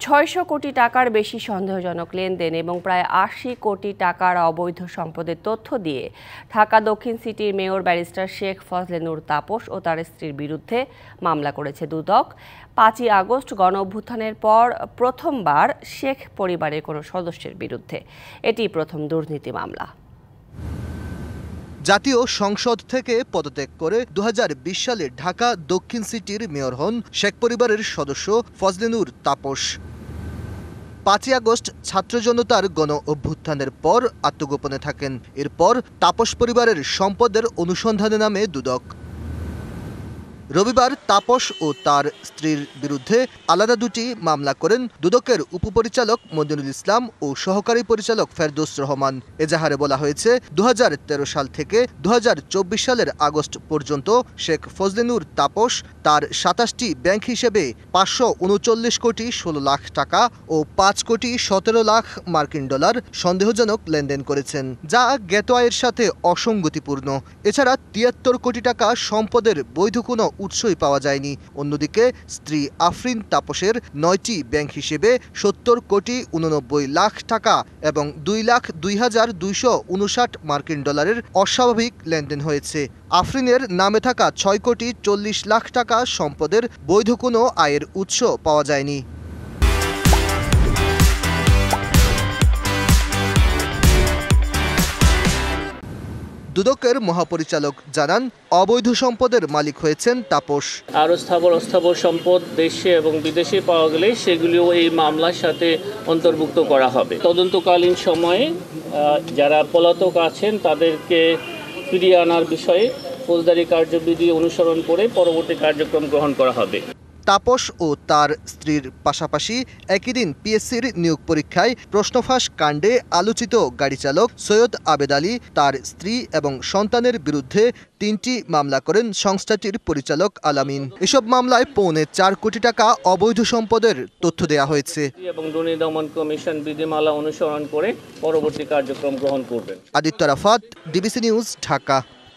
৬০০ কোটি টাকার বেশি সন্দেহজনক লেনদেন এবং প্রায় ৮০ কোটি টাকার অবৈধ সম্পদের তথ্য দিয়ে ঢাকা দক্ষিণ সিটির মেয়র ব্যারিস্টার শেখ ফজলে নূর তাপস ও তার স্ত্রীর বিরুদ্ধে মামলা করেছে দুদক। ৫ই আগস্ট গণঅভ্যুত্থানের পর প্রথমবার শেখ পরিবারের কোনো সদস্যের বিরুদ্ধে এটি প্রথম দুর্নীতি মামলা। জাতীয় সংসদ থেকে পদত্যাগ করে ২০২০ সালে ঢাকা দক্ষিণ সিটির মেয়র হন শেখ পরিবারের সদস্য ফজলে নূর তাপস। ৫ই আগস্ট ছাত্র জনতার গণ অভ্যুত্থানের পর আত্মগোপনে থাকেন। এরপর তাপস পরিবারের সম্পদের অনুসন্ধানে নামে দুদক। রবিবার তাপস ও তার স্ত্রীর বিরুদ্ধে আলাদা দুটি মামলা করেন দুদকের উপপরিচালক মনিরুল ইসলাম ও সহকারী পরিচালক ফেরদৌস রহমান। এজাহারে বলা হয়েছে ২০১৩ সাল থেকে ২০২৪ সালের আগস্ট পর্যন্ত শেখ ফজলে নূর তাপস তার ২৭টি ব্যাংক হিসেবে ৫৩৯ কোটি ১৬ লাখ টাকা ও ৫ কোটি ১৭ লাখ মার্কিন ডলার সন্দেহজনক লেনদেন করেছেন, যা জ্ঞাত আয়ের সাথে অসঙ্গতিপূর্ণ। এছাড়া ৭৩ কোটি টাকা সম্পদের বৈধ কোনো উৎসই পাওয়া যায়নি। অন্যদিকে স্ত্রী আফরিন তাপসের ৯টি ব্যাংক হিসেবে ৭০ কোটি ৮৯ লাখ টাকা এবং ২,০২,২৫৯ মার্কিন ডলারের অস্বাভাবিক লেনদেন হয়েছে। আফরিনের নামে থাকা ৬ কোটি ৪০ লাখ টাকা সম্পদের বৈধ কোনো আয়ের উৎস পাওয়া যায়নি। দুদকের মহাপরিচালক জানান, অবৈধ সম্পদের মালিক হয়েছেন তাপস। আরও অস্থাবর সম্পদ দেশে এবং বিদেশে পাওয়া গেলে সেগুলিও এই মামলার সাথে অন্তর্ভুক্ত করা হবে। তদন্তকালীন সময়ে যারা পলাতক আছেন তাদেরকে ফিরিয়ে আনার বিষয়ে ফৌজদারি কার্যবিধি অনুসরণ করে পরবর্তী কার্যক্রম গ্রহণ করা হবে। তাপস ও তার স্ত্রীর পাশাপাশি একই দিন পিএসসির নিয়োগ পরীক্ষায় প্রশ্নফাঁস কাণ্ডে আলোচিত গাড়ি চালক সৈয়দ আবেদ আলী, তার স্ত্রী এবং সন্তানের বিরুদ্ধে ৩টি মামলা করেন সংস্থাটির পরিচালক আলামিন। এসব মামলায় ৪.৫ কোটি টাকা অবৈধ সম্পদের তথ্য দেওয়া হয়েছে এবং দুর্নীতি দমন কমিশন বিধিমালা অনুসরণ করে পরবর্তী কার্যক্রম গ্রহণ করবেন। Aditya Rafat, DBC news, Dhaka.